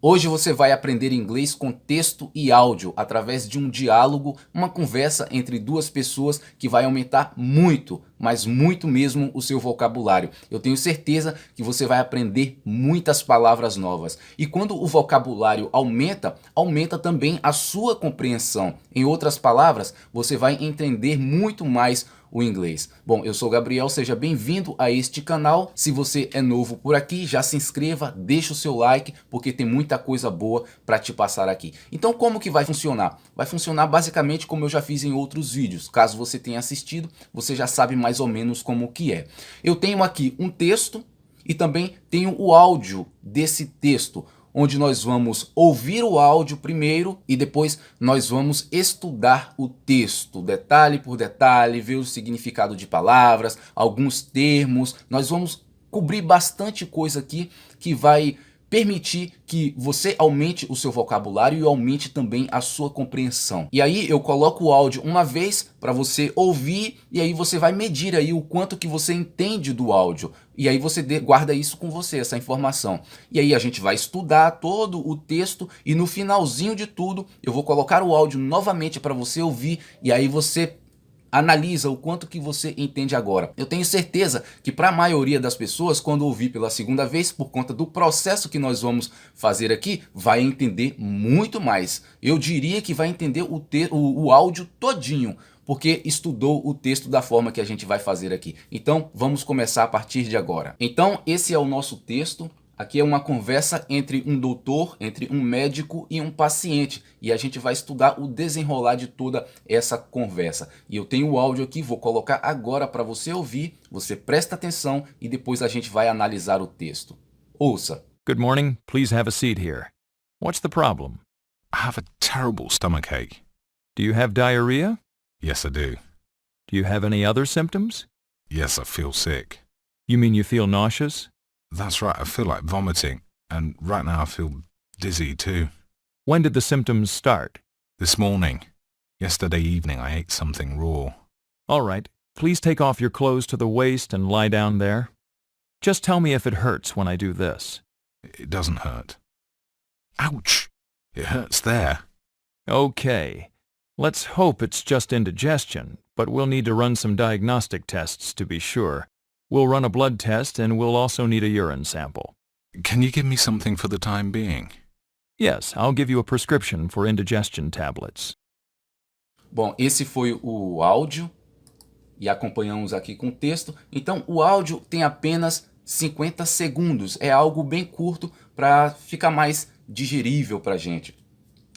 Hoje você vai aprender inglês com texto e áudio, através de um diálogo, uma conversa entre duas pessoas que vai aumentar muito, mas muito mesmo o seu vocabulário. Eu tenho certeza que você vai aprender muitas palavras novas. E quando o vocabulário aumenta, aumenta também a sua compreensão. Em outras palavras, você vai entender muito mais o inglês. Bom, eu sou o Gabriel, seja bem-vindo a este canal. Se você é novo por aqui, já se inscreva, deixa o seu like, porque tem muita coisa boa para te passar aqui. Então como que vai funcionar? Vai funcionar basicamente como eu já fiz em outros vídeos. Caso você tenha assistido, você já sabe mais ou menos como que é. Eu tenho aqui um texto e também tenho o áudio desse texto, onde nós vamos ouvir o áudio primeiro e depois nós vamos estudar o texto, detalhe por detalhe, ver o significado de palavras, alguns termos. Nós vamos cobrir bastante coisa aqui que vai permitir que você aumente o seu vocabulário e aumente também a sua compreensão. E aí eu coloco o áudio uma vez para você ouvir e aí você vai medir aí o quanto que você entende do áudio. E aí você guarda isso com você, essa informação. E aí a gente vai estudar todo o texto e no finalzinho de tudo eu vou colocar o áudio novamente para você ouvir e aí você analisa o quanto que você entende agora. Eu tenho certeza que para a maioria das pessoas, quando ouvir pela segunda vez, por conta do processo que nós vamos fazer aqui, vai entender muito mais. Eu diria que vai entender o áudio todinho, porque estudou o texto da forma que a gente vai fazer aqui. Então, vamos começar a partir de agora. Então, esse é o nosso texto. Aqui é uma conversa entre um doutor, entre um médico e um paciente. E a gente vai estudar o desenrolar de toda essa conversa. E eu tenho o áudio aqui, vou colocar agora para você ouvir. Você presta atenção e depois a gente vai analisar o texto. Ouça. Good morning. Please have a seat here. What's the problem? I have a terrible stomachache. Do you have diarrhea? Yes, I do. Do you have any other symptoms? Yes, I feel sick. You mean you feel nauseous? That's right, I feel like vomiting, and right now I feel dizzy too. When did the symptoms start? This morning. Yesterday evening I ate something raw. All right. Please take off your clothes to the waist and lie down there. Just tell me if it hurts when I do this. It doesn't hurt. Ouch! It hurts there. Okay. Let's hope it's just indigestion, but we'll need to run some diagnostic tests to be sure. We'll run a blood test and we'll also need a urine sample. Can you give me something for the time being? Yes, I'll give you a prescription for indigestion tablets. Bom, esse foi o áudio e acompanhamos aqui com o texto. Então, o áudio tem apenas 50 segundos. É algo bem curto para ficar mais digerível para a gente.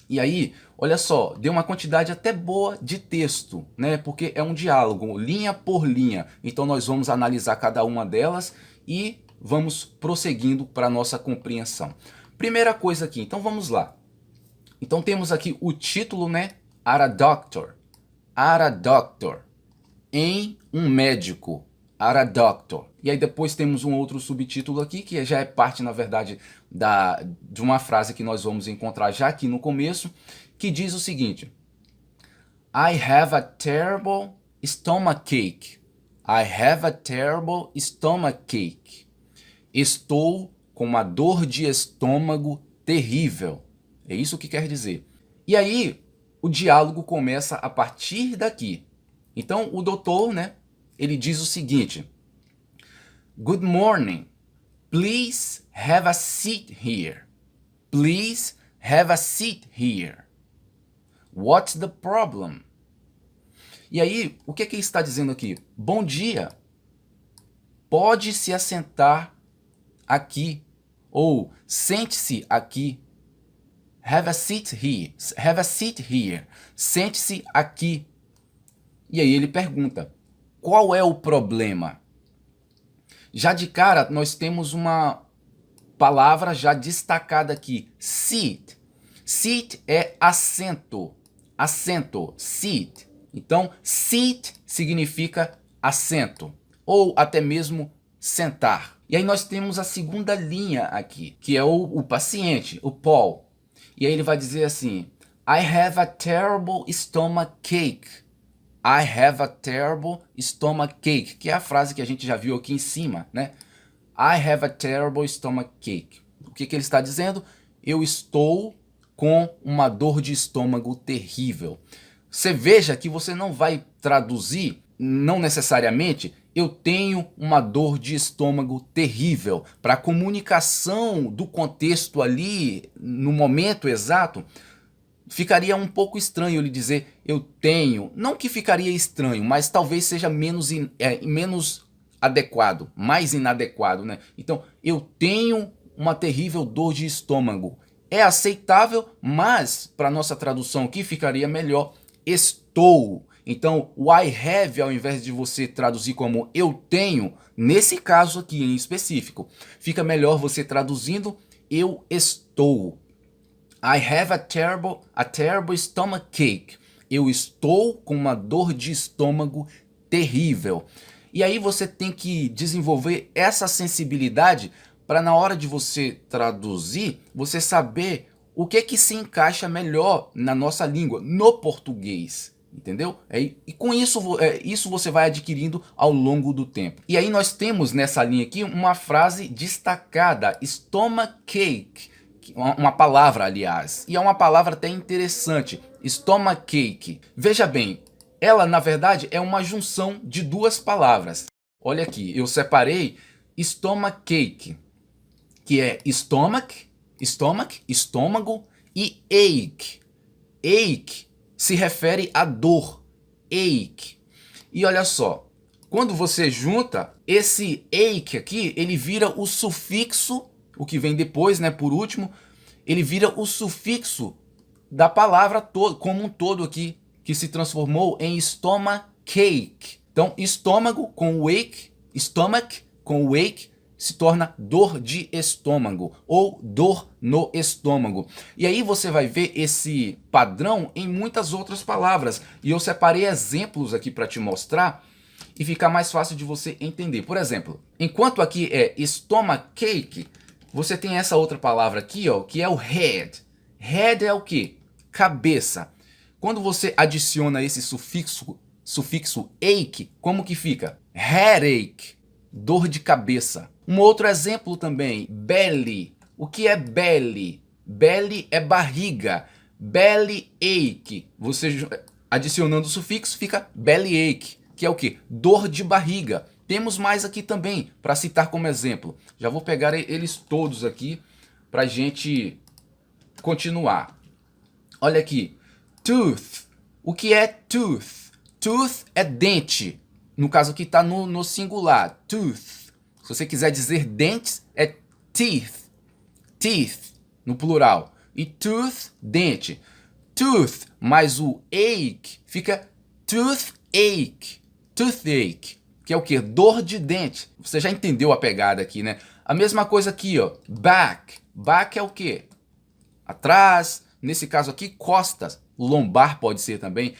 E aí, olha só, deu uma quantidade até boa de texto, né? Porque é um diálogo, linha por linha. Então nós vamos analisar cada uma delas e vamos prosseguindo para a nossa compreensão. Primeira coisa aqui, então vamos lá. Então temos aqui o título, né? Are a doctor. Are a doctor. Em um médico. Are a doctor. E aí depois temos um outro subtítulo aqui, que já é parte, na verdade, de uma frase que nós vamos encontrar já aqui no começo, que diz o seguinte: I have a terrible stomachache. I have a terrible stomachache. Estou com uma dor de estômago terrível. É isso que quer dizer. E aí, o diálogo começa a partir daqui. Então, o doutor, né, ele diz o seguinte: Good morning. Please have a seat here. Please have a seat here. What's the problem? E aí, o que ele está dizendo aqui? Bom dia. Pode se assentar aqui. Ou sente-se aqui. Have a seat here. Have a seat here. Sente-se aqui. E aí ele pergunta: qual é o problema? Já de cara, nós temos uma palavra já destacada aqui, seat. Seat é assento, assento, seat. Então, seat significa assento, ou até mesmo sentar. E aí nós temos a segunda linha aqui, que é o paciente, o Paul. E aí ele vai dizer assim: I have a terrible stomachache. I have a terrible stomachache, que é a frase que a gente já viu aqui em cima, né? I have a terrible stomachache. O que ele está dizendo? eu estou com uma dor de estômago terrível. Você veja que você não vai traduzir, não necessariamente, eu tenho uma dor de estômago terrível. Para a comunicação do contexto ali, no momento exato, ficaria um pouco estranho ele dizer eu tenho. Não que ficaria estranho, mas talvez seja menos adequado, mais inadequado, né? Então, eu tenho uma terrível dor de estômago. É aceitável, mas para nossa tradução aqui ficaria melhor estou. Então, o I have, ao invés de você traduzir como eu tenho, nesse caso aqui em específico, fica melhor você traduzindo eu estou. I have a terrible stomachache. Eu estou com uma dor de estômago terrível. E aí você tem que desenvolver essa sensibilidade para na hora de você traduzir, você saber o que se encaixa melhor na nossa língua, no português. Entendeu? E com isso, isso você vai adquirindo ao longo do tempo. E aí nós temos nessa linha aqui uma frase destacada, stomachache. Uma palavra, aliás, e é uma palavra até interessante, stomachache. Veja bem, ela na verdade é uma junção de duas palavras. Olha aqui, eu separei stomachache, que é stomach, estômago, e ache. Ache se refere a dor, ache. E olha só, quando você junta, esse ache aqui, ele vira o sufixo, o que vem depois, né, por último, ele vira o sufixo da palavra como um todo aqui, que se transformou em stomachache. Então, estômago com o ache, stomach com o ache, se torna dor de estômago ou dor no estômago. E aí você vai ver esse padrão em muitas outras palavras. E eu separei exemplos aqui para te mostrar e ficar mais fácil de você entender. Por exemplo, enquanto aqui é stomachache, você tem essa outra palavra aqui, ó, que é o head. Head é o quê? Cabeça. Quando você adiciona esse sufixo ache, como que fica? Headache, dor de cabeça. Um outro exemplo também, belly. O que é belly? Belly é barriga. Belly ache. Você adicionando o sufixo fica belly ache, que é o quê? Dor de barriga. Temos mais aqui também, para citar como exemplo. Já vou pegar eles todos aqui para a gente continuar. Olha aqui, tooth. O que é tooth? Tooth é dente. No caso aqui está no singular, tooth. Se você quiser dizer dentes, é teeth. Teeth, no plural. E tooth, dente. Tooth mais o ache fica toothache. Toothache, que é o que? Dor de dente. Você já entendeu a pegada aqui, né? A mesma coisa aqui, ó. Back. Back é o que? Atrás. Nesse caso aqui, costas. Lombar pode ser também.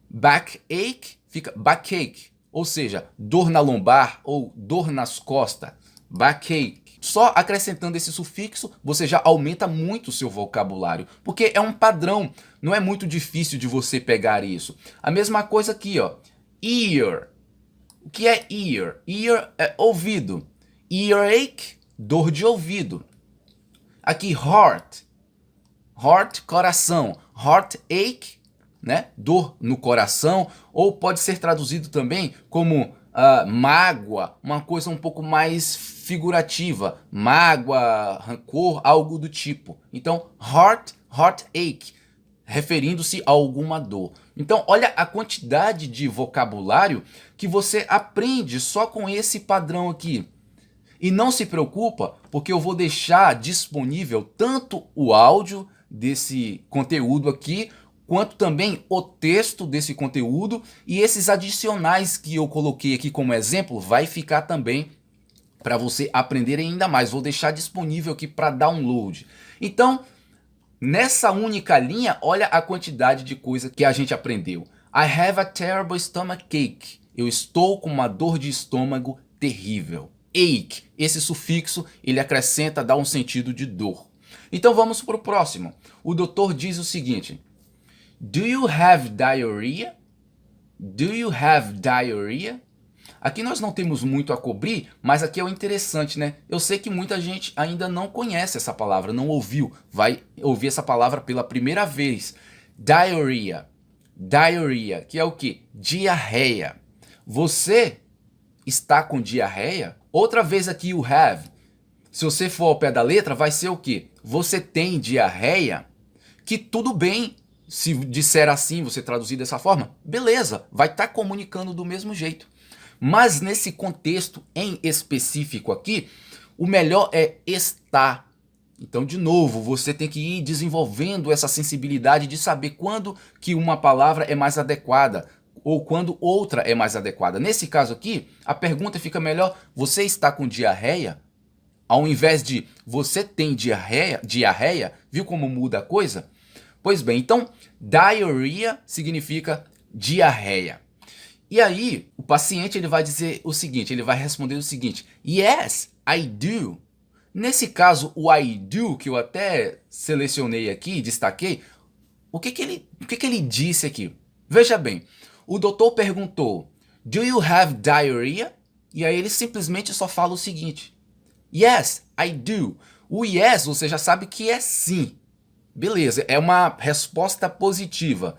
Backache fica backache. Ou seja, dor na lombar ou dor nas costas. Backache. Só acrescentando esse sufixo, você já aumenta muito o seu vocabulário. Porque é um padrão. Não é muito difícil de você pegar isso. A mesma coisa aqui, ó. Ear. O que é ear? Ear é ouvido. Earache, dor de ouvido. Aqui, heart. Heart, coração. Heartache, né? Dor no coração. Ou pode ser traduzido também como mágoa, uma coisa um pouco mais figurativa. Mágoa, rancor, algo do tipo. Então, heartache, referindo-se a alguma dor. Então, olha a quantidade de vocabulário que você aprende só com esse padrão aqui. E não se preocupa, porque eu vou deixar disponível tanto o áudio desse conteúdo aqui, quanto também o texto desse conteúdo, e esses adicionais que eu coloquei aqui como exemplo vai ficar também para você aprender ainda mais. Vou deixar disponível aqui para download. Então, nessa única linha, olha a quantidade de coisa que a gente aprendeu. I have a terrible stomachache. Eu estou com uma dor de estômago terrível. Ache, esse sufixo, ele acrescenta, dá um sentido de dor. Então vamos para o próximo. O doutor diz o seguinte: Do you have diarrhea? Do you have diarrhea? aqui nós não temos muito a cobrir, mas aqui é o interessante, né? Eu sei que muita gente ainda não conhece essa palavra, não ouviu, vai ouvir essa palavra pela primeira vez. Diarrhea. Diarrhea, que é o quê? Diarreia. Você está com diarreia? Outra vez aqui o have. Se você for ao pé da letra, vai ser o quê? Você tem diarreia? Que tudo bem, se disser assim, você traduzir dessa forma, beleza, vai estar comunicando do mesmo jeito. Mas nesse contexto em específico aqui, o melhor é estar. Então, de novo, você tem que ir desenvolvendo essa sensibilidade de saber quando que uma palavra é mais adequada ou quando outra é mais adequada. Nesse caso aqui, a pergunta fica melhor, você está com diarreia? Ao invés de você tem diarreia, viu como muda a coisa? Pois bem, então, diarrhea significa diarreia. E aí, o paciente ele vai dizer o seguinte, ele vai responder o seguinte, yes, I do. Nesse caso, o I do, que eu até selecionei aqui, destaquei, o que ele disse aqui? Veja bem, o doutor perguntou, do you have diarrhea? E aí ele simplesmente só fala o seguinte, yes, I do. O yes você já sabe que é sim. Beleza, é uma resposta positiva.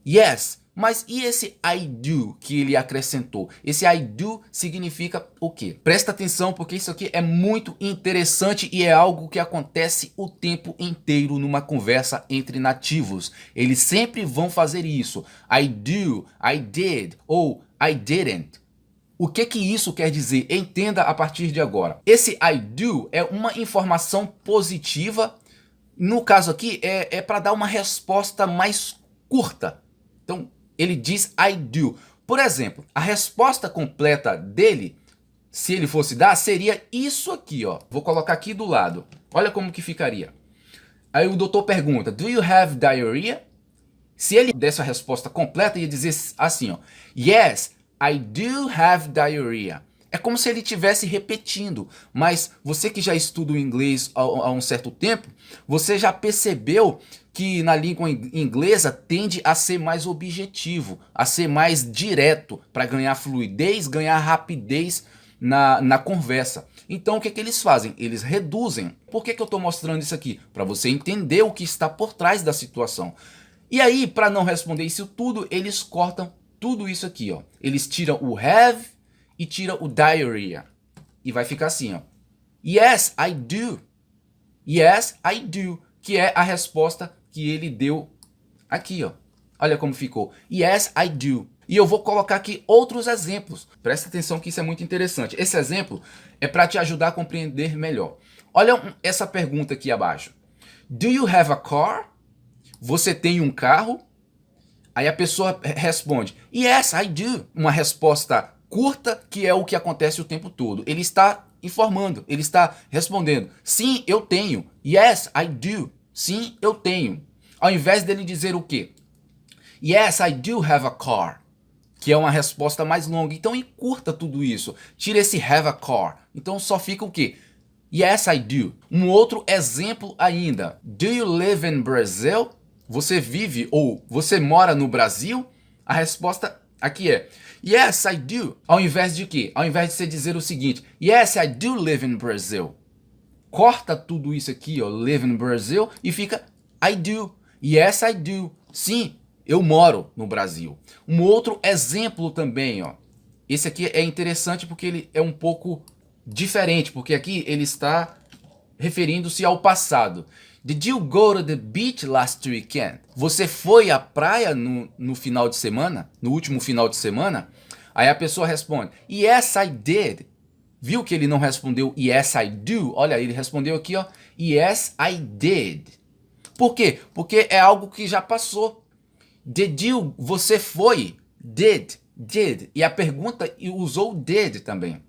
Yes, mas e esse I do que ele acrescentou? Esse I do significa o quê? Presta atenção porque isso aqui é muito interessante e é algo que acontece o tempo inteiro numa conversa entre nativos. Eles sempre vão fazer isso. I do, I did ou I didn't. O que isso quer dizer? Entenda a partir de agora. Esse I do é uma informação positiva. No caso aqui, é para dar uma resposta mais curta. Então, ele diz I do. Por exemplo, a resposta completa dele, se ele fosse dar, seria isso aqui, ó. Vou colocar aqui do lado. Olha como que ficaria. Aí o doutor pergunta, do you have diarrhea? Se ele desse a resposta completa, ia dizer assim, ó. Yes, I do have diarrhea. É como se ele estivesse repetindo, mas você que já estuda o inglês há um certo tempo, você já percebeu que na língua inglesa tende a ser mais objetivo, a ser mais direto, para ganhar fluidez, ganhar rapidez na conversa. Então o que eles fazem? Eles reduzem. Por que eu estou mostrando isso aqui? Para você entender o que está por trás da situação. E aí, para não responder isso tudo, eles cortam tudo isso aqui, ó. Eles tiram o have e tiram o diarrhea. E vai ficar assim, ó. Yes, I do. Yes, I do. Que é a resposta que ele deu aqui, ó. Olha como ficou. Yes, I do. E eu vou colocar aqui outros exemplos. Presta atenção que isso é muito interessante. Esse exemplo é para te ajudar a compreender melhor. Olha essa pergunta aqui abaixo. Do you have a car? Você tem um carro? Aí a pessoa responde, yes, I do. Uma resposta curta, que é o que acontece o tempo todo. Ele está informando, ele está respondendo, sim, eu tenho. Yes, I do. Sim, eu tenho. Ao invés dele dizer o quê? Yes, I do have a car. Que é uma resposta mais longa. Então encurta tudo isso. Tira esse have a car. Então só fica o quê? Yes, I do. Um outro exemplo ainda. Do you live in Brazil? Você vive ou você mora no Brasil? A resposta aqui é yes, I do. Ao invés de quê? Ao invés de você dizer o seguinte, yes, I do live in Brazil. Corta tudo isso aqui, ó, live in Brazil, e fica I do. Yes, I do. Sim, eu moro no Brasil. Um outro exemplo também, ó. Esse aqui é interessante porque ele é um pouco diferente, porque aqui ele está referindo-se ao passado. Did you go to the beach last weekend? Você foi à praia no final de semana? No último final de semana? Aí a pessoa responde, yes, I did. Viu que ele não respondeu yes, I do? Olha, ele respondeu aqui, ó, yes, I did. Por quê? Porque é algo que já passou. Did you, você foi? Did. E a pergunta usou did também.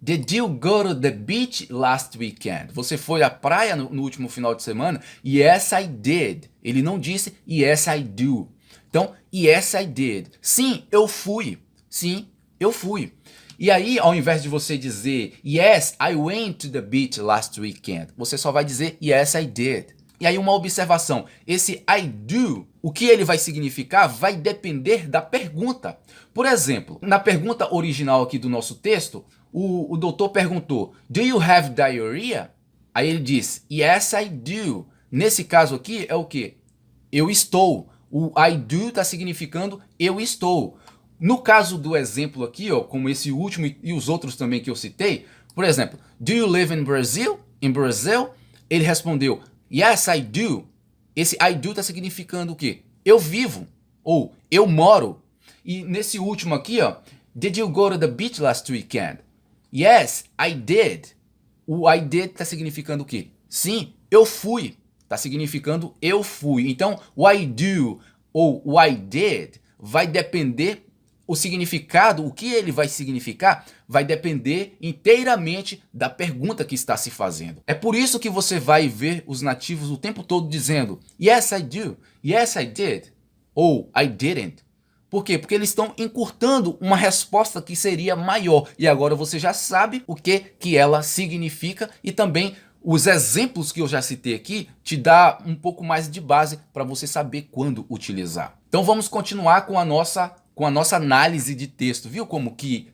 Did you go to the beach last weekend? Você foi à praia no último final de semana? Yes, I did. Ele não disse yes, I do. Então, yes, I did. Sim, eu fui. Sim, eu fui. E aí, ao invés de você dizer yes, I went to the beach last weekend, você só vai dizer yes, I did. E aí uma observação, esse I do, o que ele vai significar vai depender da pergunta. Por exemplo, na pergunta original aqui do nosso texto, o doutor perguntou, do you have diarrhea? Aí ele diz, yes I do. Nesse caso aqui é o quê? Eu estou. O I do está significando eu estou. No caso do exemplo aqui, ó, como esse último e os outros também que eu citei, por exemplo, do you live in Brazil? In Brazil? Ele respondeu, yes, I do. Esse I do está significando o quê? Eu vivo ou eu moro. E nesse último aqui, ó, did you go to the beach last weekend? Yes, I did. O I did está significando o quê? Sim, eu fui. Está significando eu fui. Então, o I do ou o I did vai depender, o significado, o que ele vai significar, vai depender inteiramente da pergunta que está se fazendo. É por isso que você vai ver os nativos o tempo todo dizendo yes, I do, yes, I did, ou I didn't. Por quê? Porque eles estão encurtando uma resposta que seria maior. E agora você já sabe o que ela significa e também os exemplos que eu já citei aqui te dá um pouco mais de base para você saber quando utilizar. Então vamos continuar com a nossa análise de texto. Viu como que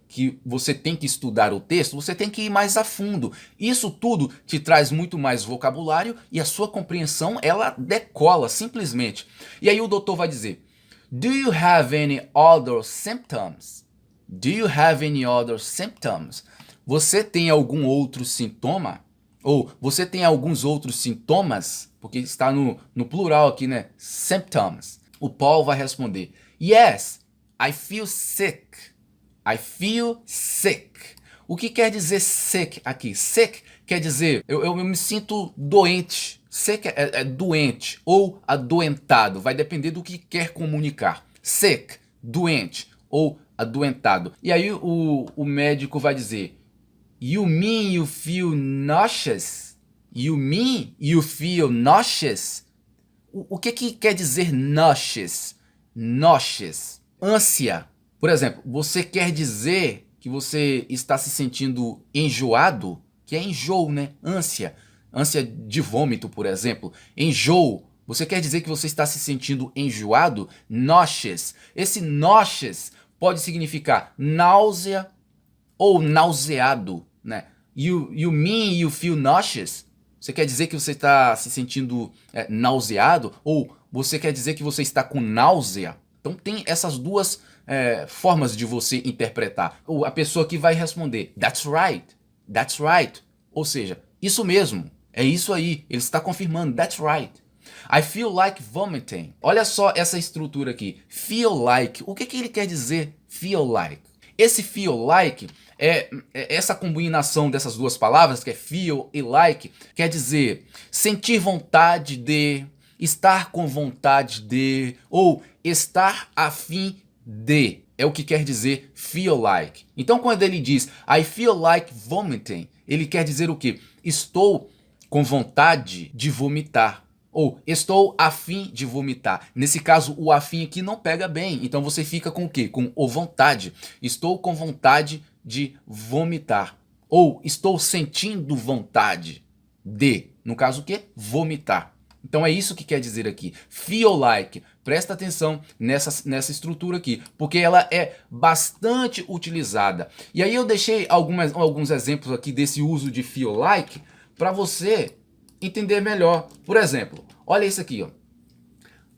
você tem que estudar o texto? Você tem que ir mais a fundo. Isso tudo te traz muito mais vocabulário e a sua compreensão ela decola simplesmente. E aí o doutor vai dizer, do you have any other symptoms? Do you have any other symptoms? Você tem algum outro sintoma? Ou você tem alguns outros sintomas? Porque está no plural aqui, né? Symptoms. O Paul vai responder, yes, I feel sick. I feel sick. O que quer dizer sick aqui? Sick quer dizer, eu me sinto doente. Sick é doente ou adoentado. Vai depender do que quer comunicar. Sick, doente ou adoentado. E aí o médico vai dizer, you mean you feel nauseous? You mean you feel nauseous? O que quer dizer nauseous? Nauseous. Ânsia. Por exemplo, você quer dizer que você está se sentindo enjoado? Que é enjoo, né? Ânsia. Ânsia de vômito, por exemplo. Enjoo. Você quer dizer que você está se sentindo enjoado? Nauseous. Esse nauseous pode significar náusea ou nauseado, né? You mean you feel nauseous? Você quer dizer que você está se sentindo nauseado? Ou você quer dizer que você está com náusea? Então tem essas duas formas de você interpretar. Ou a pessoa que vai responder, that's right, that's right. Ou seja, isso mesmo, é isso aí. Ele está confirmando, that's right. I feel like vomiting. Olha só essa estrutura aqui. Feel like. O que ele quer dizer feel like? Esse feel like é essa combinação dessas duas palavras, que é feel e like, quer dizer sentir vontade de, estar com vontade de, ou estar a fim de. É o que quer dizer feel like. Então quando ele diz I feel like vomiting, ele quer dizer o quê? Estou com vontade de vomitar. Ou estou a fim de vomitar. Nesse caso, o a fim aqui não pega bem. Então você fica com o quê? Com o vontade. Estou com vontade de vomitar. Ou estou sentindo vontade de. No caso o quê? Vomitar. Então é isso que quer dizer aqui. Feel like. Presta atenção nessa estrutura aqui. Porque ela é bastante utilizada. E aí eu deixei alguns exemplos aqui desse uso de feel like para você entender melhor. Por exemplo, olha isso aqui, ó.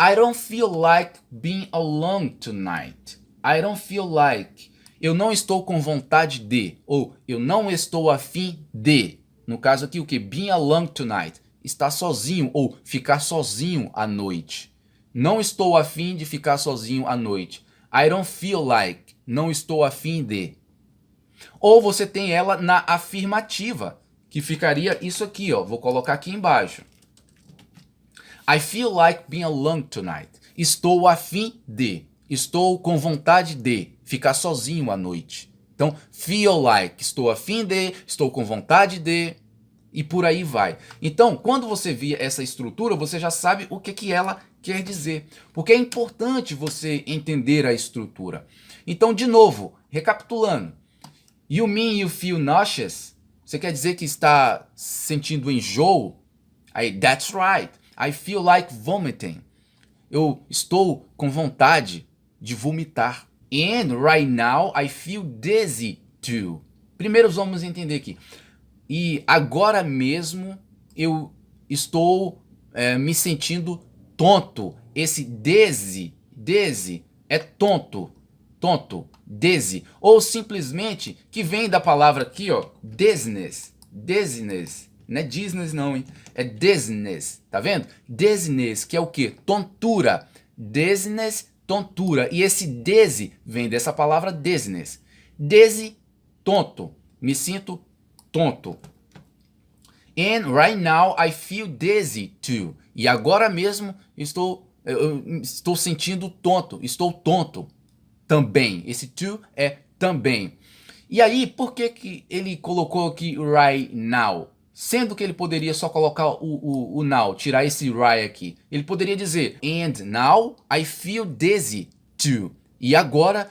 I don't feel like being alone tonight. I don't feel like. Eu não estou com vontade de. Ou eu não estou afim de. No caso aqui, o que? Being alone tonight. Estar sozinho ou ficar sozinho à noite. Não estou afim de ficar sozinho à noite. I don't feel like. Não estou afim de. Ou você tem ela na afirmativa, que ficaria isso aqui, ó. Vou colocar aqui embaixo. I feel like being alone tonight. Estou a fim de. Estou com vontade de ficar sozinho à noite. Então, feel like. Estou a fim de. Estou com vontade de. E por aí vai. Então, quando você via essa estrutura, você já sabe o que ela quer dizer. Porque é importante você entender a estrutura. Então, de novo, recapitulando. You mean you feel nauseous? Você quer dizer que está sentindo enjoo? Aí, that's right. I feel like vomiting. Eu estou com vontade de vomitar. And right now I feel dizzy too. Primeiro vamos entender aqui. E agora mesmo eu estou me sentindo tonto. Esse dizzy é tonto, dizzy. Ou simplesmente, que vem da palavra aqui, ó, dizziness. Não é dizziness não, hein? É dizziness, tá vendo? Dizziness, que é o quê? Tontura. Dizziness, tontura. E esse dizzy vem dessa palavra dizziness. Dizzy, tonto. Me sinto tonto. And right now I feel dizzy too. E agora mesmo eu estou sentindo tonto. Estou tonto também. Esse to é também. E aí, por que ele colocou aqui right now? Sendo que ele poderia só colocar o now, tirar esse right aqui. Ele poderia dizer, and now I feel dizzy too. E agora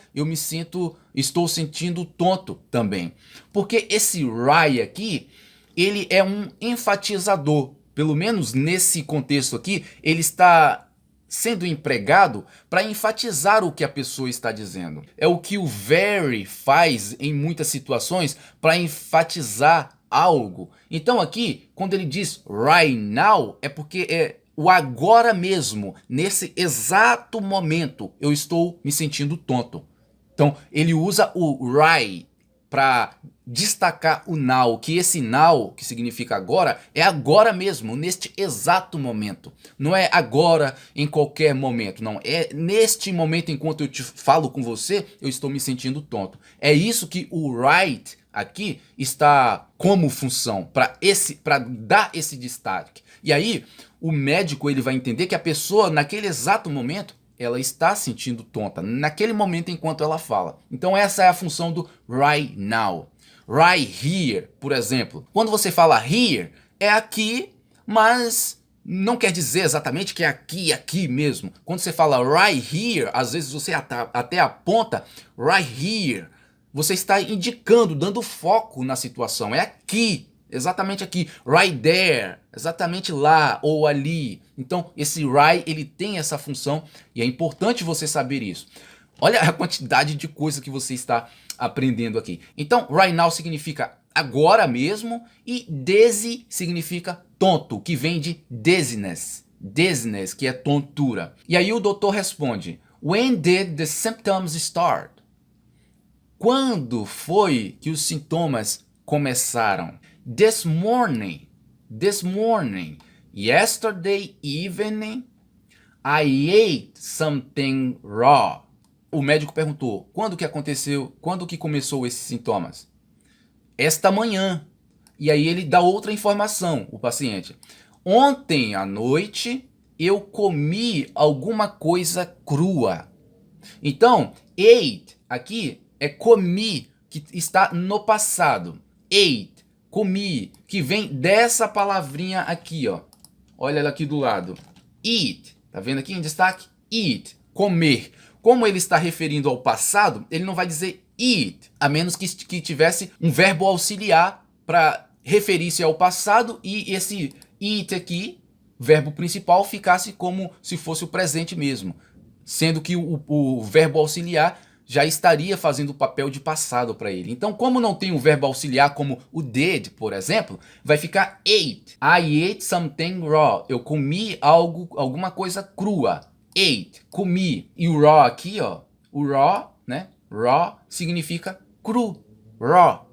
estou sentindo tonto também. Porque esse right aqui, ele é um enfatizador. Pelo menos nesse contexto aqui, ele está sendo empregado para enfatizar o que a pessoa está dizendo. É o que o very faz em muitas situações para enfatizar algo. Então aqui, quando ele diz right now, é porque é o agora mesmo, nesse exato momento, eu estou me sentindo tonto. Então ele usa o right para destacar o now, que esse now, que significa agora, é agora mesmo, neste exato momento. Não é agora, em qualquer momento, não. É neste momento, enquanto eu te falo com você, eu estou me sentindo tonto. É isso que o right aqui está como função, para dar esse destaque. E aí, o médico ele vai entender que a pessoa, naquele exato momento, ela está sentindo tonta, naquele momento enquanto ela fala. Então essa é a função do right now. Right here, por exemplo. Quando você fala here, é aqui, mas não quer dizer exatamente que é aqui mesmo. Quando você fala right here, às vezes você até aponta right here. Você está indicando, dando foco na situação. É aqui. Exatamente aqui, right there, exatamente lá ou ali. Então esse right ele tem essa função e é importante você saber isso. Olha a quantidade de coisa que você está aprendendo aqui. Então right now significa agora mesmo e dizzy significa tonto, que vem de dizziness, que é tontura. E aí o doutor responde, when did the symptoms start? Quando foi que os sintomas começaram? This morning, yesterday evening, I ate something raw. O médico perguntou, quando que aconteceu, quando que começou esses sintomas? Esta manhã. E aí ele dá outra informação, o paciente. Ontem à noite eu comi alguma coisa crua. Então, ate aqui é comi, que está no passado. Ate. Comi, que vem dessa palavrinha aqui, ó. Olha ela aqui do lado. Eat. Tá vendo aqui em destaque? Eat. Comer. Como ele está referindo ao passado, ele não vai dizer eat, a menos que tivesse um verbo auxiliar para referir-se ao passado e esse eat aqui, verbo principal, ficasse como se fosse o presente mesmo. Sendo que o verbo auxiliar já estaria fazendo o papel de passado para ele. Então, como não tem um verbo auxiliar como o did, por exemplo, vai ficar ate. I ate something raw. Eu comi alguma coisa crua. Ate, comi. E o raw aqui, ó, o raw, né? Raw significa cru. Raw,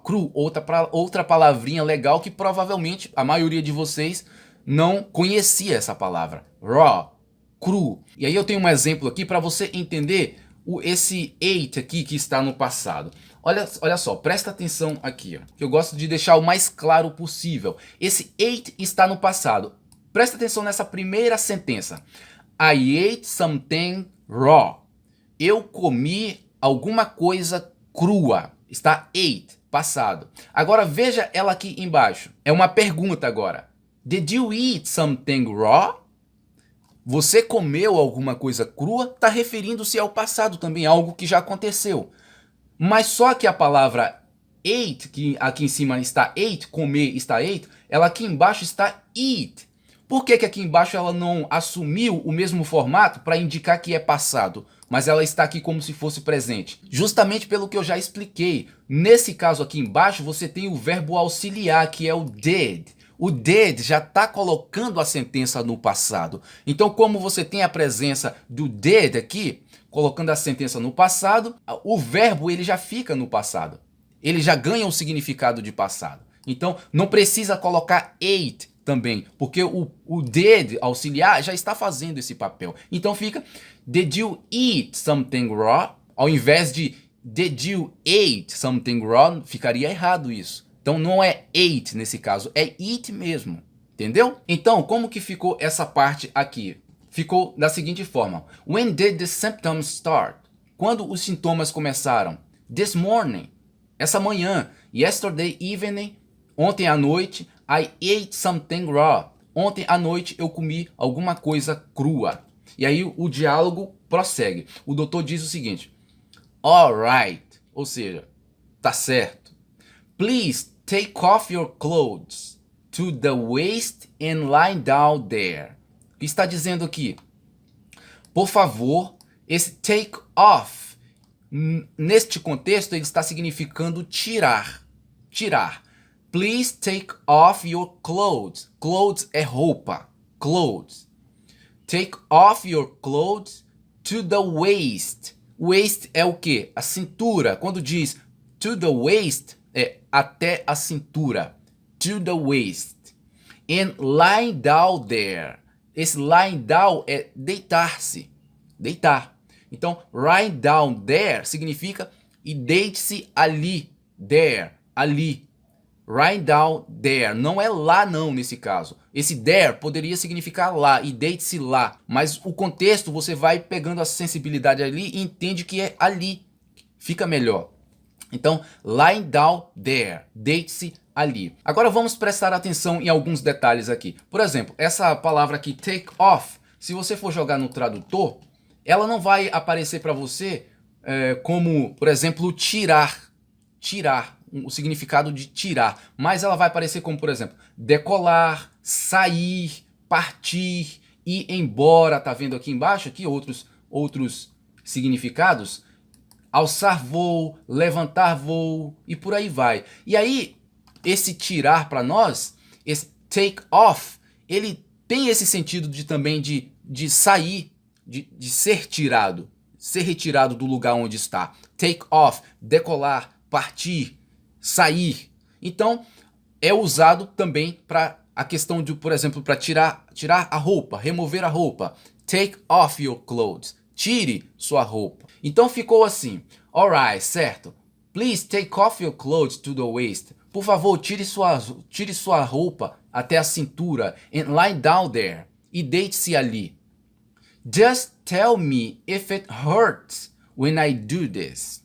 cru. Outra palavrinha legal que provavelmente a maioria de vocês não conhecia essa palavra. Raw, cru. E aí eu tenho um exemplo aqui para você entender esse ate aqui que está no passado. Olha só, presta atenção aqui, ó, que eu gosto de deixar o mais claro possível. Esse ate está no passado. Presta atenção nessa primeira sentença. I ate something raw. Eu comi alguma coisa crua. Está ate, passado. Agora veja ela aqui embaixo. É uma pergunta agora. Did you eat something raw? Você comeu alguma coisa crua? Está referindo-se ao passado também, algo que já aconteceu. Mas só que a palavra ate, que aqui em cima está ate, comer está ate, ela aqui embaixo está eat. Por que que aqui embaixo ela não assumiu o mesmo formato para indicar que é passado, mas ela está aqui como se fosse presente? Justamente pelo que eu já expliquei. Nesse caso aqui embaixo você tem o verbo auxiliar, que é o did. O did já está colocando a sentença no passado. Então, como você tem a presença do did aqui, colocando a sentença no passado, o verbo ele já fica no passado. Ele já ganha o significado de passado. Então, não precisa colocar ate também, porque o did auxiliar já está fazendo esse papel. Então fica, did you eat something raw? Ao invés de did you ate something raw, ficaria errado isso. Então não é ate nesse caso, é eat mesmo. Entendeu? Então, como que ficou essa parte aqui? Ficou da seguinte forma. When did the symptoms start? Quando os sintomas começaram? This morning. Essa manhã. Yesterday evening. Ontem à noite. I ate something raw. Ontem à noite eu comi alguma coisa crua. E aí o diálogo prossegue. O doutor diz o seguinte. Alright. Ou seja, tá certo. Please take off your clothes to the waist and lie down there. O que está dizendo aqui? Por favor, esse take off, neste contexto, ele está significando tirar. Tirar. Please take off your clothes. Clothes é roupa. Clothes. Take off your clothes to the waist. Waist é o quê? A cintura. Quando diz to the waist, é até a cintura. To the waist. And lie down there. Esse lie down é deitar-se. Deitar. Então, lie down there significa e deite-se ali. There. Ali. Lie down there. Não é lá não nesse caso. Esse there poderia significar lá e deite-se lá. Mas o contexto você vai pegando a sensibilidade ali e entende que é ali. Fica melhor. Então, lie down there. Deite-se ali. Agora vamos prestar atenção em alguns detalhes aqui. Por exemplo, essa palavra aqui, take off, se você for jogar no tradutor, ela não vai aparecer para você como, por exemplo, tirar. Tirar. O significado de tirar. Mas ela vai aparecer como, por exemplo, decolar, sair, partir, ir embora. Tá vendo aqui embaixo? Aqui outros significados. Alçar voo, levantar voo e por aí vai. E aí, esse tirar para nós, esse take off, ele tem esse sentido de também de sair, de ser tirado, ser retirado do lugar onde está. Take off, decolar, partir, sair. Então, é usado também para a questão de, por exemplo, para tirar a roupa, remover a roupa. Take off your clothes. Tire sua roupa. Então ficou assim. Alright, certo. Please take off your clothes to the waist. Por favor, tire sua roupa até a cintura. And lie down there. E deite-se ali. Just tell me if it hurts when I do this.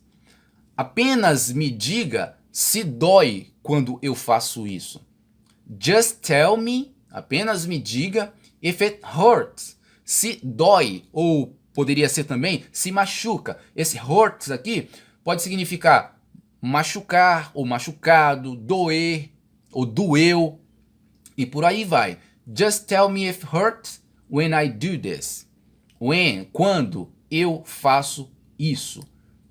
Apenas me diga se dói quando eu faço isso. Just tell me, apenas me diga, if it hurts. Se dói, ou poderia ser também, se machuca. Esse hurts aqui pode significar machucar, ou machucado, doer, ou doeu, e por aí vai. Just tell me if hurts when I do this. When, quando eu faço isso.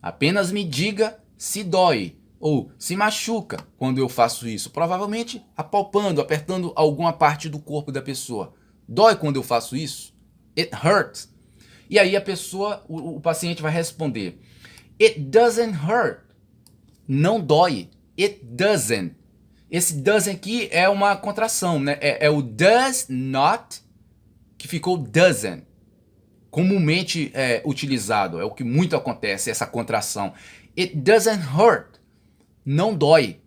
Apenas me diga se dói ou se machuca quando eu faço isso. Provavelmente apalpando, apertando alguma parte do corpo da pessoa. Dói quando eu faço isso? It hurts. E aí a pessoa, o paciente vai responder. It doesn't hurt. Não dói. It doesn't. Esse doesn't aqui é uma contração, né? É o does not que ficou doesn't. Comumente utilizado. É o que muito acontece, essa contração. It doesn't hurt. Não dói.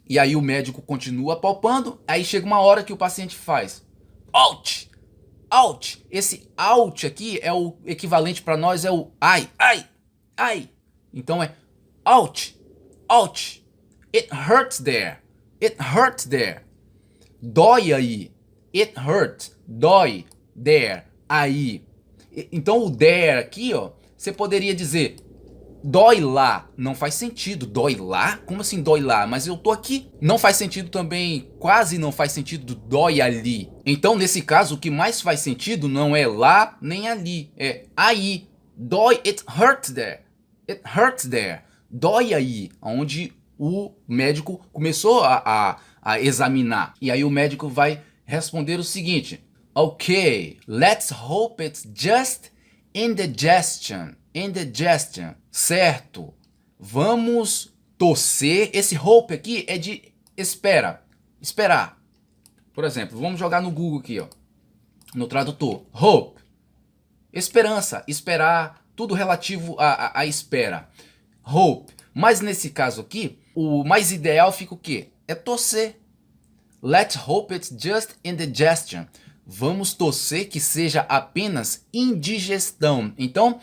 E aí o médico continua palpando. Aí chega uma hora que o paciente faz. Ouch! Ouch! Esse ouch aqui é o equivalente para nós, é o ai, ai, ai. Então é ouch, ouch. It hurts there. It hurts there. Dói aí. It hurts. Dói. There. Aí. Então o there aqui, ó, você poderia dizer Dói lá, não faz sentido. Dói lá? Como assim dói lá? Mas eu tô aqui. Não faz sentido também, quase não faz sentido dói ali. Então, nesse caso, o que mais faz sentido não é lá nem ali. É aí. Dói, it hurts there. It hurts there. Dói aí, onde o médico começou a examinar. E aí o médico vai responder o seguinte. Ok, let's hope it's just indigestion. Indigestion, certo? Vamos torcer. Esse hope aqui é de espera, esperar. Por exemplo, vamos jogar no Google aqui, ó, no tradutor. Hope, esperança, esperar, tudo relativo à espera. Hope, mas nesse caso aqui, o mais ideal fica o quê? É torcer. Let's hope it's just indigestion. Vamos torcer que seja apenas indigestão. Então,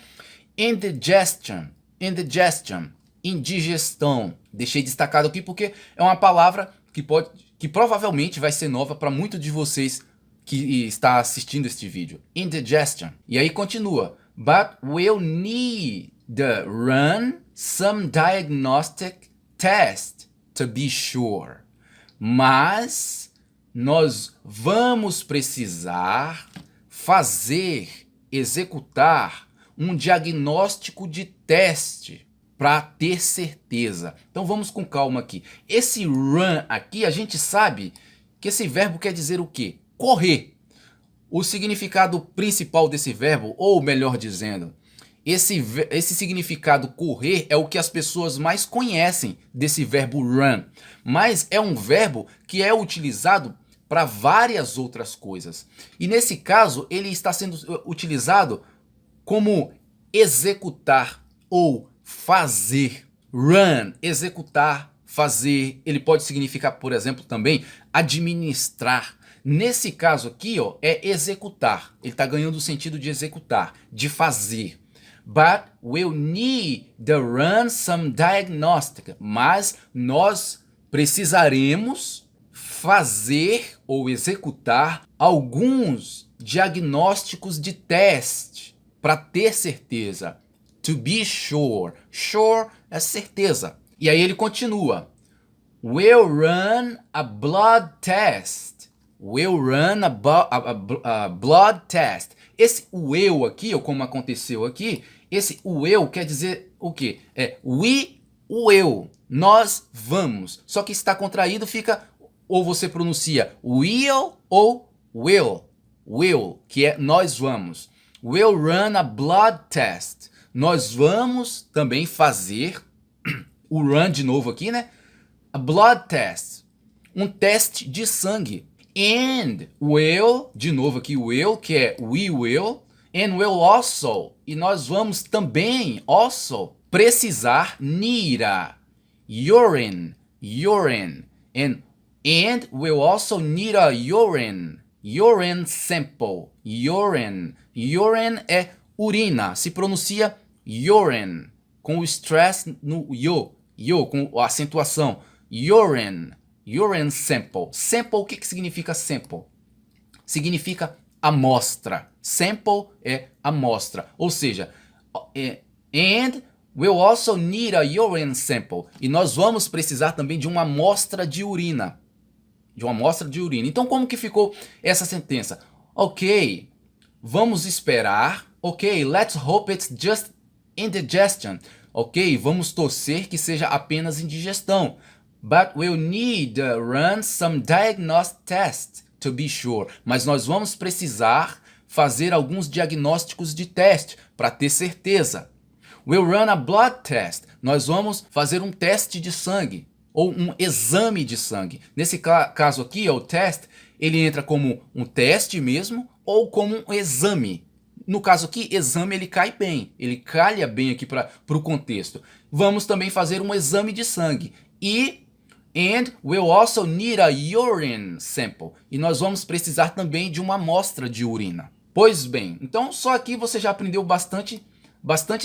indigestion, indigestion, indigestão. Deixei destacado aqui porque é uma palavra que provavelmente vai ser nova para muitos de vocês que está assistindo este vídeo. Indigestion. E aí continua. But we'll need to run some diagnostic test to be sure. Mas nós vamos precisar executar um diagnóstico de teste para ter certeza. Então vamos com calma aqui. Esse run aqui, a gente sabe que esse verbo quer dizer o quê? Correr. O significado principal desse verbo, ou melhor dizendo, esse significado correr é o que as pessoas mais conhecem desse verbo run. Mas é um verbo que é utilizado para várias outras coisas. E nesse caso, ele está sendo utilizado como executar ou fazer. Run, executar, fazer. Ele pode significar, por exemplo, também administrar. Nesse caso aqui, ó, é executar. Ele está ganhando o sentido de executar, de fazer. But we'll need to run some diagnostic. Mas nós precisaremos fazer ou executar alguns diagnósticos de teste para ter certeza. To be sure. Sure é certeza. E aí ele continua. We'll run a blood test. We'll run a blood test. Esse will aqui, ou como aconteceu aqui, esse will quer dizer o quê? É we will. Nós vamos. Só que está contraído, fica, ou você pronuncia will ou will. Will, que é nós vamos. We'll run a blood test. Nós vamos também fazer o run de novo aqui, né? A blood test. Um teste de sangue. And will, de novo aqui will, que é we will. And will also. E nós vamos também, also, precisar, need, urine, urine. And we'll also need a urine sample. Urine. Urine é urina. Se pronuncia urine. Com o stress no yo, com a acentuação. Urine sample. Sample, o que significa sample? Significa amostra. Sample é amostra. Ou seja, and we'll also need a urine sample. E nós vamos precisar também de uma amostra de urina. De uma amostra de urina. Então, como que ficou essa sentença? Ok, vamos esperar. Ok, let's hope it's just indigestion. Ok, vamos torcer que seja apenas indigestão. But we'll need to run some diagnostic tests to be sure. Mas nós vamos precisar fazer alguns diagnósticos de teste para ter certeza. We'll run a blood test. Nós vamos fazer um teste de sangue ou um exame de sangue. Nesse caso aqui, o teste, ele entra como um teste mesmo ou como um exame. No caso aqui, exame, ele cai bem, ele calha bem aqui para o contexto. Vamos também fazer um exame de sangue. And we'll also need a urine sample. E nós vamos precisar também de uma amostra de urina. Pois bem, então só aqui você já aprendeu bastante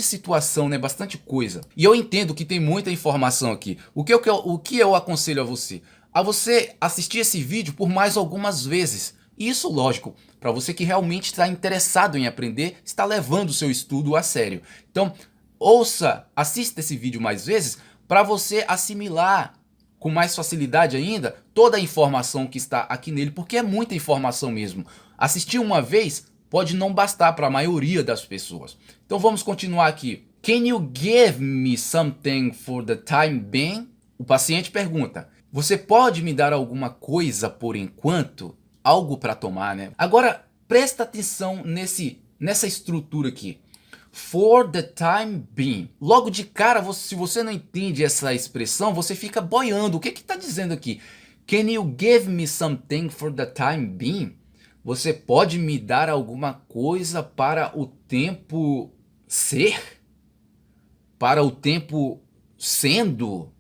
situação, né? Bastante coisa. E eu entendo que tem muita informação aqui. O que eu aconselho a você? A você assistir esse vídeo por mais algumas vezes. Isso, lógico, para você que realmente está interessado em aprender, está levando o seu estudo a sério. Então, ouça, assista esse vídeo mais vezes para você assimilar com mais facilidade ainda toda a informação que está aqui nele, porque é muita informação mesmo. Assistir uma vez pode não bastar para a maioria das pessoas. Então vamos continuar aqui. Can you give me something for the time being? O paciente pergunta, você pode me dar alguma coisa por enquanto? Algo para tomar, né? Agora, presta atenção nessa estrutura aqui. For the time being. Logo de cara, se você não entende essa expressão, você fica boiando. O que está dizendo aqui? Can you give me something for the time being? Você pode me dar alguma coisa para o tempo ser? Para o tempo sendo?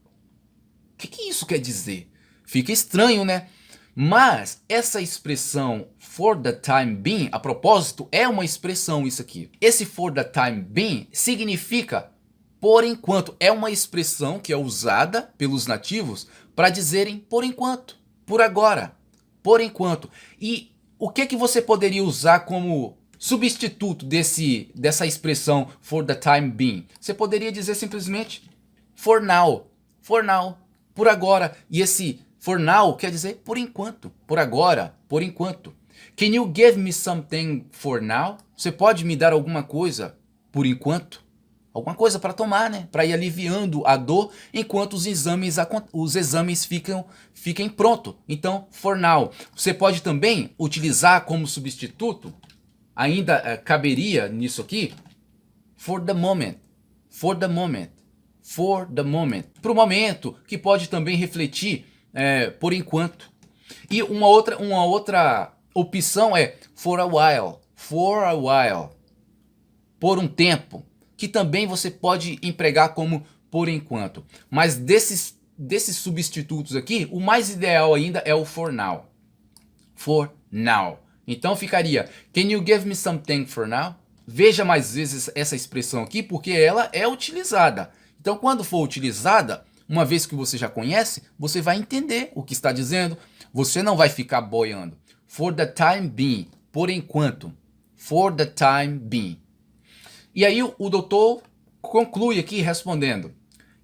O que isso quer dizer? Fica estranho, né? Mas essa expressão for the time being, a propósito, é uma expressão isso aqui. Esse for the time being significa por enquanto. É uma expressão que é usada pelos nativos para dizerem por enquanto, por agora, por enquanto. E o que você poderia usar como substituto dessa expressão for the time being? Você poderia dizer simplesmente for now, por agora. E esse for now quer dizer por enquanto, por agora, por enquanto. Can you give me something for now? Você pode me dar alguma coisa por enquanto? Alguma coisa para tomar, né? Para ir aliviando a dor enquanto os exames fiquem prontos. Então, for now. Você pode também utilizar como substituto, ainda caberia nisso aqui, for the moment, for the moment, for the moment. Para o momento, que pode também refletir por enquanto. E uma outra opção é for a while, por um tempo, que também você pode empregar como por enquanto. Mas desses substitutos aqui, o mais ideal ainda é o for now. For now. Então ficaria, can you give me something for now? Veja mais vezes essa expressão aqui, porque ela é utilizada. Então quando for utilizada, uma vez que você já conhece, você vai entender o que está dizendo. Você não vai ficar boiando. For the time being, por enquanto. For the time being. E aí o doutor conclui aqui respondendo,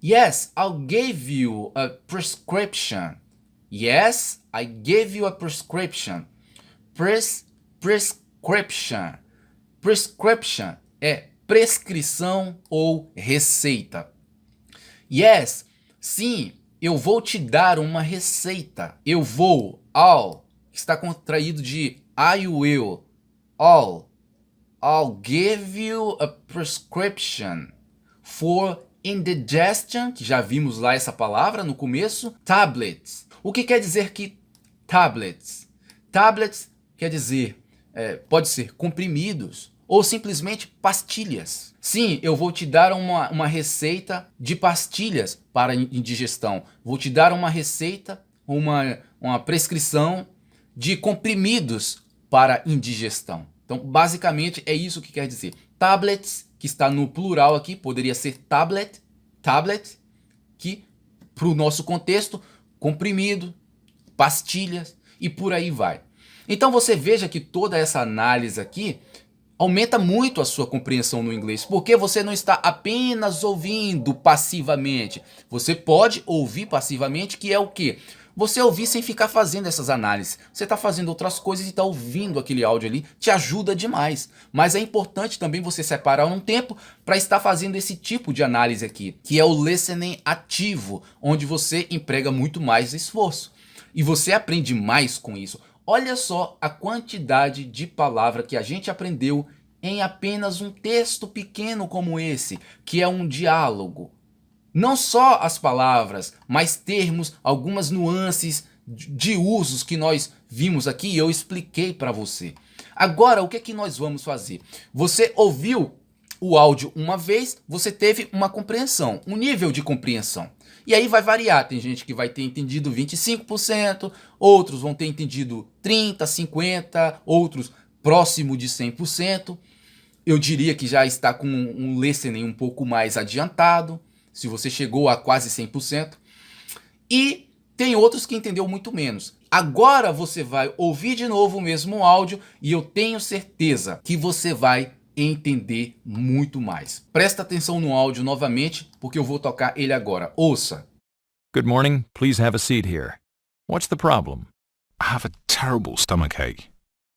yes, I gave you a prescription. Yes, I gave you a prescription. Prescription. Prescription é prescrição ou receita. Yes, sim, eu vou te dar uma receita. Eu vou, I'll, está contraído de I will, I'll give you a prescription for indigestion, que já vimos lá essa palavra no começo, tablets. O que quer dizer que tablets? Tablets quer dizer, pode ser comprimidos ou simplesmente pastilhas. Sim, eu vou te dar uma receita de pastilhas para indigestão. Vou te dar uma receita, uma prescrição de comprimidos para indigestão. Então, basicamente, é isso que quer dizer. Tablets, que está no plural aqui, poderia ser tablet, que, para o nosso contexto, comprimido, pastilhas e por aí vai. Então, você veja que toda essa análise aqui aumenta muito a sua compreensão no inglês, porque você não está apenas ouvindo passivamente. Você pode ouvir passivamente, que é o quê? Você ouvir sem ficar fazendo essas análises. Você está fazendo outras coisas e está ouvindo aquele áudio ali, te ajuda demais. Mas é importante também você separar um tempo para estar fazendo esse tipo de análise aqui, que é o listening ativo, onde você emprega muito mais esforço. E você aprende mais com isso. Olha só a quantidade de palavra que a gente aprendeu em apenas um texto pequeno como esse, que é um diálogo. Não só as palavras, mas termos, algumas nuances de usos que nós vimos aqui e eu expliquei para você. Agora, o que é que nós vamos fazer? Você ouviu o áudio uma vez, você teve uma compreensão, um nível de compreensão. E aí vai variar, tem gente que vai ter entendido 25%, outros vão ter entendido 30%, 50%, outros próximo de 100%. Eu diria que já está com um listening um pouco mais adiantado, se você chegou a quase 100%. E tem outros que entendeu muito menos. Agora você vai ouvir de novo o mesmo áudio e eu tenho certeza que você vai entender muito mais. Presta atenção no áudio novamente, porque eu vou tocar ele agora. Ouça. Good morning. Please have a seat here. What's the problem? I have a terrible stomachache.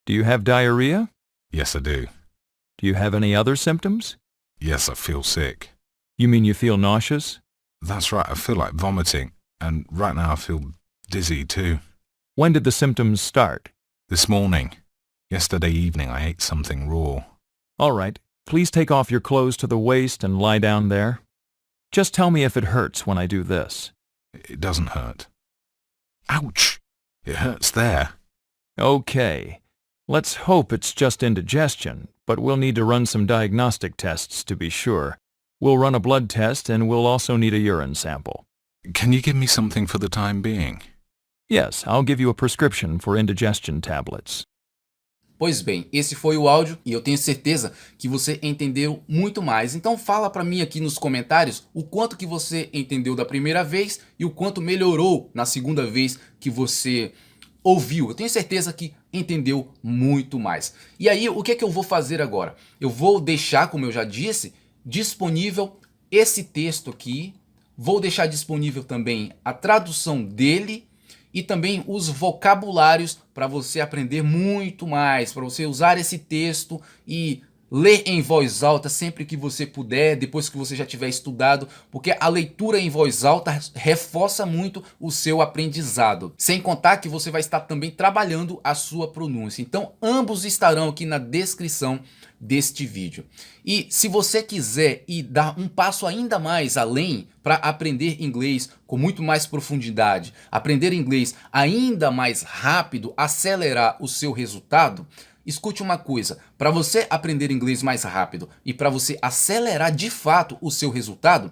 Do you have diarrhea? Yes, I do. Do you have any other symptoms? Yes, I feel sick. You mean you feel nauseous? That's right, I feel like vomiting. And right now I feel dizzy too. When did the symptoms start? This morning. Yesterday evening I ate something raw. All right. Please take off your clothes to the waist and lie down there. Just tell me if it hurts when I do this. It doesn't hurt. Ouch! It hurts there. Okay. Let's hope it's just indigestion, but we'll need to run some diagnostic tests to be sure. We'll run a blood test and we'll also need a urine sample. Can you give me something for the time being? Yes, I'll give you a prescription for indigestion tablets. Pois bem, esse foi o áudio e eu tenho certeza que você entendeu muito mais. Então fala para mim aqui nos comentários o quanto que você entendeu da primeira vez e o quanto melhorou na segunda vez que você ouviu. Eu tenho certeza que entendeu muito mais. E aí, o que é que eu vou fazer agora? Eu vou deixar, como eu já disse, disponível esse texto aqui. Vou deixar disponível também a tradução dele e também os vocabulários para você aprender muito mais, para você usar esse texto e ler em voz alta sempre que você puder, depois que você já tiver estudado, porque a leitura em voz alta reforça muito o seu aprendizado. Sem contar que você vai estar também trabalhando a sua pronúncia. Então, ambos estarão aqui na descrição deste vídeo. E se você quiser ir dar um passo ainda mais além para aprender inglês com muito mais profundidade, aprender inglês ainda mais rápido, acelerar o seu resultado, escute uma coisa, para você aprender inglês mais rápido e para você acelerar de fato o seu resultado,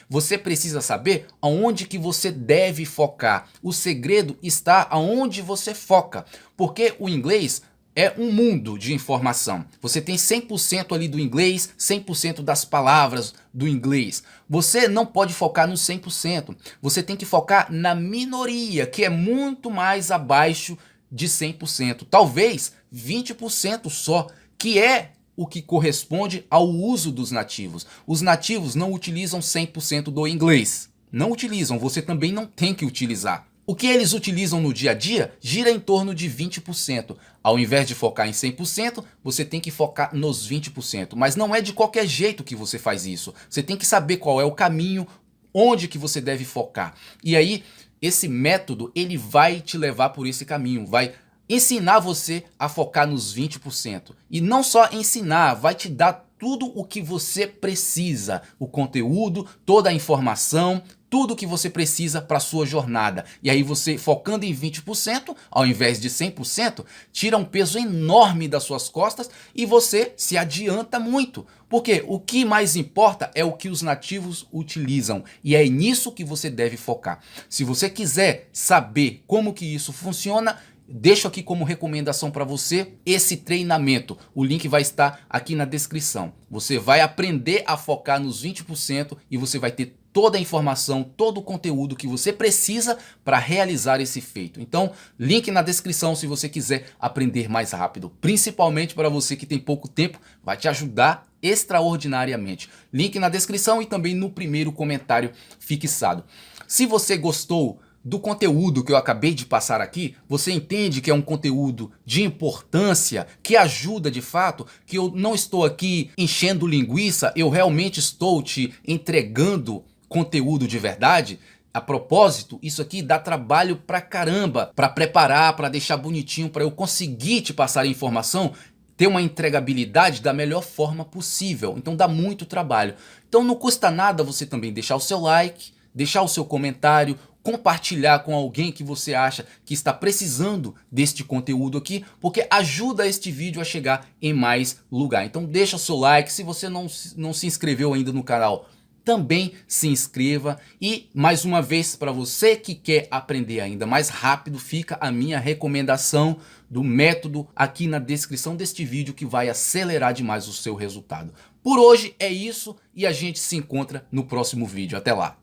você precisa saber aonde que você deve focar. O segredo está aonde você foca, porque o inglês é um mundo de informação. Você tem 100% ali do inglês, 100% das palavras do inglês. Você não pode focar no 100%. Você tem que focar na minoria, que é muito mais abaixo de 100%. Talvez 20% só, que é o que corresponde ao uso dos nativos. Os nativos não utilizam 100% do inglês. Não utilizam, você também não tem que utilizar. O que eles utilizam no dia a dia gira em torno de 20%. Ao invés de focar em 100%, você tem que focar nos 20%. Mas não é de qualquer jeito que você faz isso. Você tem que saber qual é o caminho, onde que você deve focar. E aí, esse método, ele vai te levar por esse caminho, vai ensinar você a focar nos 20%. E não só ensinar, vai te dar tudo o que você precisa. O conteúdo, toda a informação, tudo o que você precisa para a sua jornada. E aí você, focando em 20%, ao invés de 100%, tira um peso enorme das suas costas e você se adianta muito. Porque o que mais importa é o que os nativos utilizam. E é nisso que você deve focar. Se você quiser saber como que isso funciona, deixo aqui como recomendação para você esse treinamento. O link vai estar aqui na descrição. Você vai aprender a focar nos 20% e você vai ter toda a informação, todo o conteúdo que você precisa para realizar esse feito. Então, link na descrição se você quiser aprender mais rápido. Principalmente para você que tem pouco tempo, vai te ajudar extraordinariamente. Link na descrição e também no primeiro comentário fixado. Se você gostou do conteúdo que eu acabei de passar aqui, você entende que é um conteúdo de importância, que ajuda de fato, que eu não estou aqui enchendo linguiça, eu realmente estou te entregando conteúdo de verdade. A propósito, isso aqui dá trabalho pra caramba, pra preparar, pra deixar bonitinho, pra eu conseguir te passar a informação, ter uma entregabilidade da melhor forma possível. Então dá muito trabalho. Então não custa nada você também deixar o seu like, deixar o seu comentário, compartilhar com alguém que você acha que está precisando deste conteúdo aqui, porque ajuda este vídeo a chegar em mais lugar. Então deixa o seu like, se você não se inscreveu ainda no canal, também se inscreva. E mais uma vez, para você que quer aprender ainda mais rápido, fica a minha recomendação do método aqui na descrição deste vídeo, que vai acelerar demais o seu resultado. Por hoje é isso e a gente se encontra no próximo vídeo. Até lá!